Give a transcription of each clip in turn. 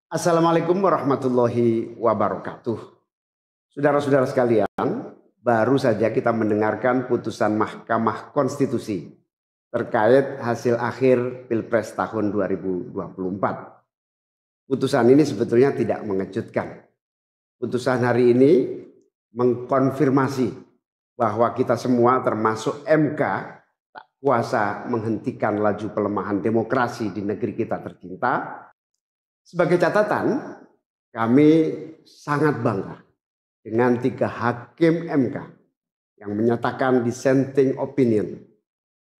Assalamualaikum warahmatullahi wabarakatuh. Saudara-saudara sekalian, baru saja kita mendengarkan putusan Mahkamah Konstitusi terkait hasil akhir Pilpres tahun 2024. Putusan ini sebetulnya tidak mengejutkan. Putusan hari ini mengkonfirmasi bahwa kita semua termasuk MK tak kuasa menghentikan laju pelemahan demokrasi di negeri kita tercinta. Sebagai catatan, kami sangat bangga dengan 3 hakim MK yang menyatakan dissenting opinion.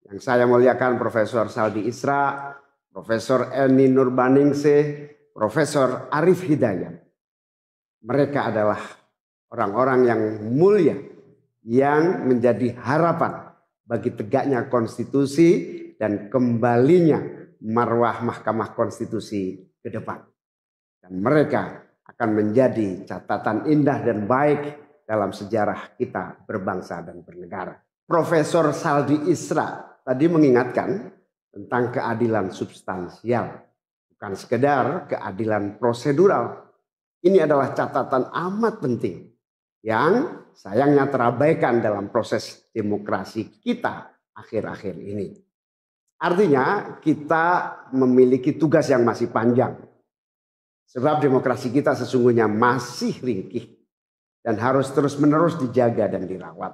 Yang saya muliakan Profesor Saldi Isra, Profesor Eni Nurbaningsih, Profesor Arif Hidayat. Mereka adalah orang-orang yang mulia yang menjadi harapan bagi tegaknya konstitusi dan kembalinya marwah Mahkamah Konstitusi ke depan. Dan mereka akan menjadi catatan indah dan baik dalam sejarah kita berbangsa dan bernegara. Profesor Saldi Isra tadi mengingatkan tentang keadilan substansial, bukan sekedar keadilan prosedural. Ini adalah catatan amat penting yang sayangnya terabaikan dalam proses demokrasi kita akhir-akhir ini. Artinya kita memiliki tugas yang masih panjang. Sebab demokrasi kita sesungguhnya masih ringkih dan harus terus-menerus dijaga dan dirawat.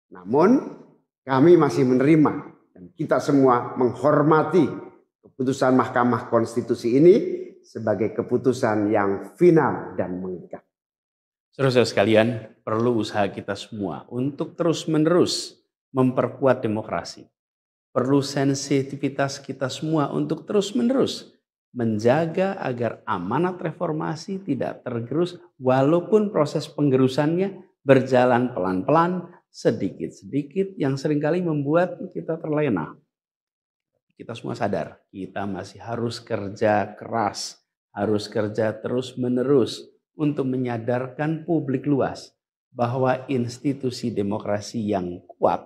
Namun kami masih menerima dan kita semua menghormati keputusan Mahkamah Konstitusi ini sebagai keputusan yang final dan mengikat. Saudara-saudara sekalian, perlu usaha kita semua untuk terus-menerus memperkuat demokrasi. Perlu sensitivitas kita semua untuk terus-menerus menjaga agar amanat reformasi tidak tergerus walaupun proses penggerusannya berjalan pelan-pelan, sedikit-sedikit yang seringkali membuat kita terlena. Kita semua sadar, kita masih harus kerja keras, harus kerja terus-menerus untuk menyadarkan publik luas bahwa institusi demokrasi yang kuat,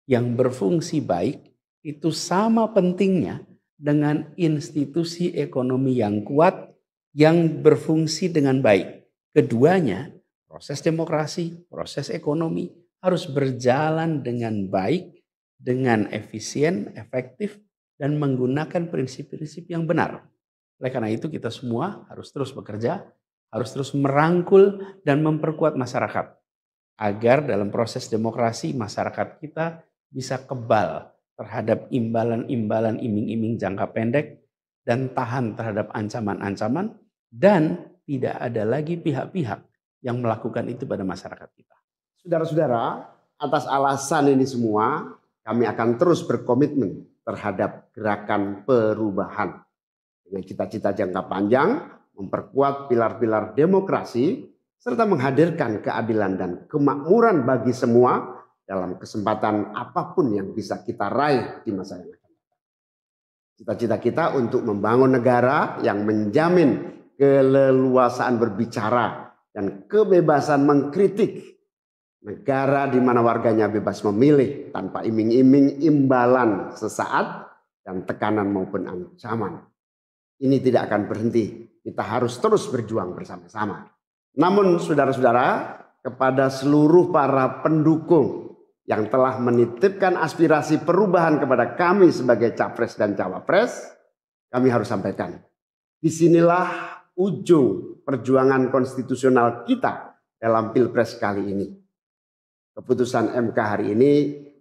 yang berfungsi baik, itu sama pentingnya dengan institusi ekonomi yang kuat, yang berfungsi dengan baik. Keduanya, proses demokrasi, proses ekonomi harus berjalan dengan baik, dengan efisien, efektif, dan menggunakan prinsip-prinsip yang benar. Oleh karena itu kita semua harus terus bekerja, harus terus merangkul dan memperkuat masyarakat. Agar dalam proses demokrasi masyarakat kita bisa kebal terhadap imbalan-imbalan iming-iming jangka pendek dan tahan terhadap ancaman-ancaman dan tidak ada lagi pihak-pihak yang melakukan itu pada masyarakat kita. Saudara-saudara, atas alasan ini semua kami akan terus berkomitmen terhadap gerakan perubahan dengan cita-cita jangka panjang, memperkuat pilar-pilar demokrasi serta menghadirkan keadilan dan kemakmuran bagi semua dalam kesempatan apapun yang bisa kita raih di masa yang akan datang. Cita-cita kita untuk membangun negara yang menjamin keleluasaan berbicara dan kebebasan mengkritik. Negara di mana warganya bebas memilih tanpa iming-iming imbalan sesaat dan tekanan maupun ancaman. Ini tidak akan berhenti. Kita harus terus berjuang bersama-sama. Namun saudara-saudara, kepada seluruh para pendukung yang telah menitipkan aspirasi perubahan kepada kami sebagai capres dan cawapres, kami harus sampaikan. Disinilah ujung perjuangan konstitusional kita dalam Pilpres kali ini. Keputusan MK hari ini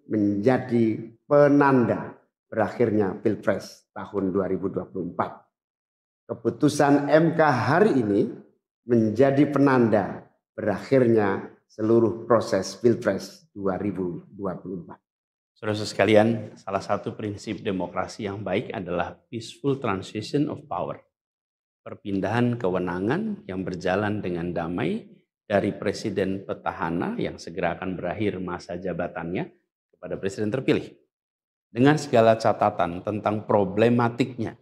menjadi penanda berakhirnya Pilpres tahun 2024. Keputusan MK hari ini menjadi penanda berakhirnya seluruh proses Pilpres 2024. Saudara sekalian, salah satu prinsip demokrasi yang baik adalah peaceful transition of power. Perpindahan kewenangan yang berjalan dengan damai dari presiden petahana yang segera akan berakhir masa jabatannya kepada presiden terpilih. Dengan segala catatan tentang problematiknya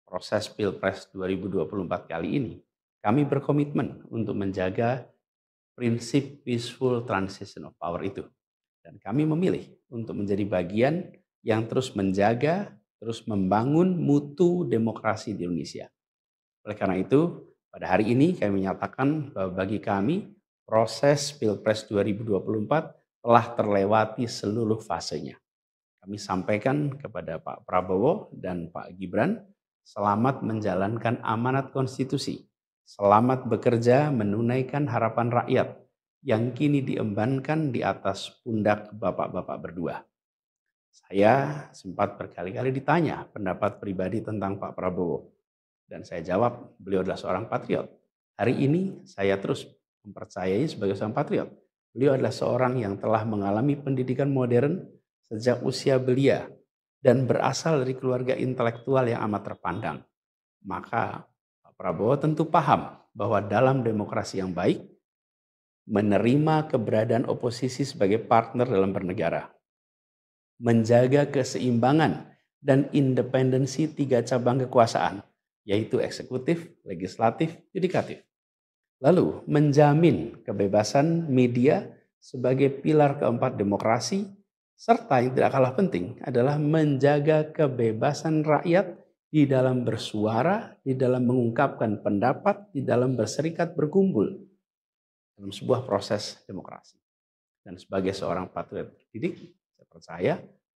proses Pilpres 2024 kali ini, kami berkomitmen untuk menjaga prinsip peaceful transition of power itu. Dan kami memilih untuk menjadi bagian yang terus menjaga, terus membangun mutu demokrasi di Indonesia. Oleh karena itu, pada hari ini kami menyatakan bahwa bagi kami proses Pilpres 2024 telah terlewati seluruh fasenya. Kami sampaikan kepada Pak Prabowo dan Pak Gibran, selamat menjalankan amanat konstitusi, selamat bekerja menunaikan harapan rakyat yang kini diembankan di atas pundak bapak-bapak berdua. Saya sempat berkali-kali ditanya pendapat pribadi tentang Pak Prabowo. Dan saya jawab, beliau adalah seorang patriot. Hari ini saya terus mempercayai sebagai seorang patriot. Beliau adalah seorang yang telah mengalami pendidikan modern sejak usia belia dan berasal dari keluarga intelektual yang amat terpandang. Maka Pak Prabowo tentu paham bahwa dalam demokrasi yang baik, menerima keberadaan oposisi sebagai partner dalam bernegara, menjaga keseimbangan dan independensi 3 cabang kekuasaan, yaitu eksekutif, legislatif, yudikatif. Lalu menjamin kebebasan media sebagai pilar keempat demokrasi, serta yang tidak kalah penting adalah menjaga kebebasan rakyat di dalam bersuara, di dalam mengungkapkan pendapat, di dalam berserikat berkumpul dalam sebuah proses demokrasi. Dan sebagai seorang patriot terdidik, saya percaya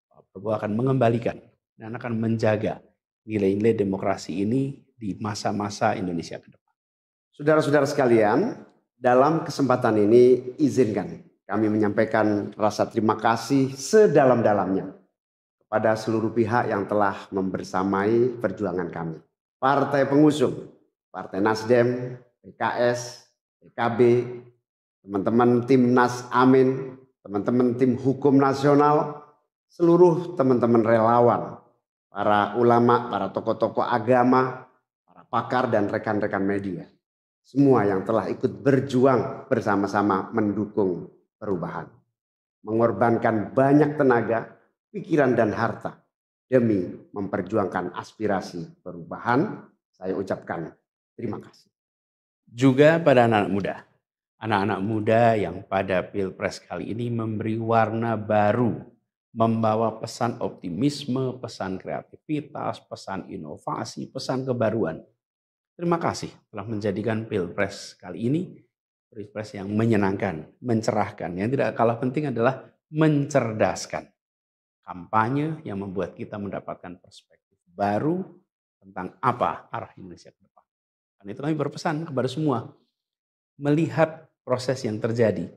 Pak Prabowo akan mengembalikan dan akan menjaga nilai-nilai demokrasi ini di masa-masa Indonesia ke depan. Saudara-saudara sekalian, dalam kesempatan ini izinkan kami menyampaikan rasa terima kasih sedalam-dalamnya kepada seluruh pihak yang telah membersamai perjuangan kami. Partai pengusung, Partai Nasdem, PKS, PKB, teman-teman Timnas Amin, teman-teman tim hukum nasional, seluruh teman-teman relawan, para ulama, para tokoh-tokoh agama, para pakar dan rekan-rekan media. Semua yang telah ikut berjuang bersama-sama mendukung perubahan. Mengorbankan banyak tenaga, pikiran dan harta demi memperjuangkan aspirasi perubahan. Saya ucapkan terima kasih. Juga pada anak-anak muda yang pada Pilpres kali ini memberi warna baru, membawa pesan optimisme, pesan kreativitas, pesan inovasi, pesan kebaruan. Terima kasih telah menjadikan Pilpres kali ini Pilpres yang menyenangkan, mencerahkan. Yang tidak kalah penting adalah mencerdaskan. Kampanye yang membuat kita mendapatkan perspektif baru tentang apa arah Indonesia ke depan. Karena itu kami berpesan kepada semua, melihat proses yang terjadi.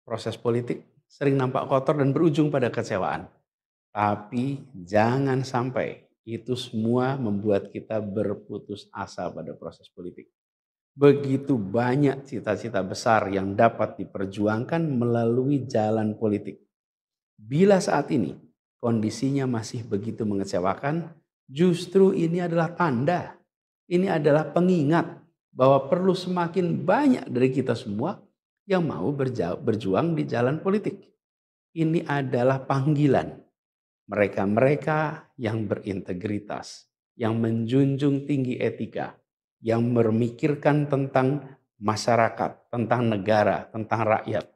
Proses politik sering nampak kotor dan berujung pada kecewaan. Tapi jangan sampai itu semua membuat kita berputus asa pada proses politik. Begitu banyak cita-cita besar yang dapat diperjuangkan melalui jalan politik. Bila saat ini kondisinya masih begitu mengecewakan, justru ini adalah tanda, ini adalah pengingat bahwa perlu semakin banyak dari kita semua yang mau berjuang di jalan politik. Ini adalah panggilan mereka-mereka yang berintegritas, yang menjunjung tinggi etika, yang memikirkan tentang masyarakat, tentang negara, tentang rakyat,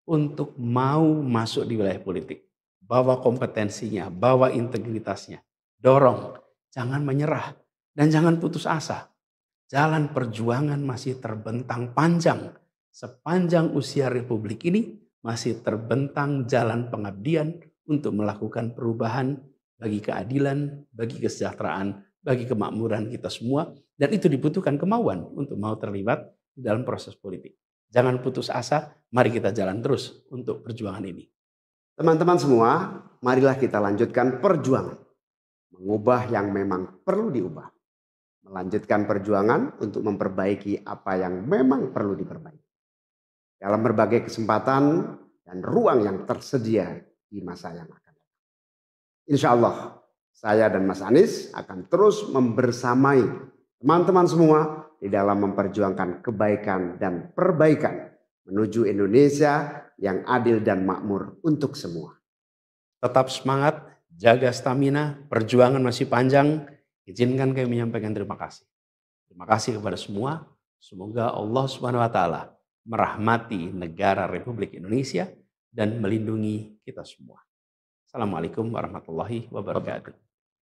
untuk mau masuk di wilayah politik. Bawa kompetensinya, bawa integritasnya, dorong, jangan menyerah, dan jangan putus asa. Jalan perjuangan masih terbentang panjang. Sepanjang usia Republik ini masih terbentang jalan pengabdian untuk melakukan perubahan bagi keadilan, bagi kesejahteraan, bagi kemakmuran kita semua. Dan itu dibutuhkan kemauan untuk mau terlibat di dalam proses politik. Jangan putus asa, mari kita jalan terus untuk perjuangan ini. Teman-teman semua, marilah kita lanjutkan perjuangan. Mengubah yang memang perlu diubah. Melanjutkan perjuangan untuk memperbaiki apa yang memang perlu diperbaiki. Dalam berbagai kesempatan dan ruang yang tersedia di masa yang akan datang. Insya Allah, saya dan Mas Anies akan terus membersamai teman-teman semua di dalam memperjuangkan kebaikan dan perbaikan menuju Indonesia yang adil dan makmur untuk semua. Tetap semangat, jaga stamina, perjuangan masih panjang. Izinkan kami menyampaikan terima kasih. Terima kasih kepada semua. Semoga Allah SWT merahmati negara Republik Indonesia dan melindungi kita semua. Assalamualaikum warahmatullahi wabarakatuh.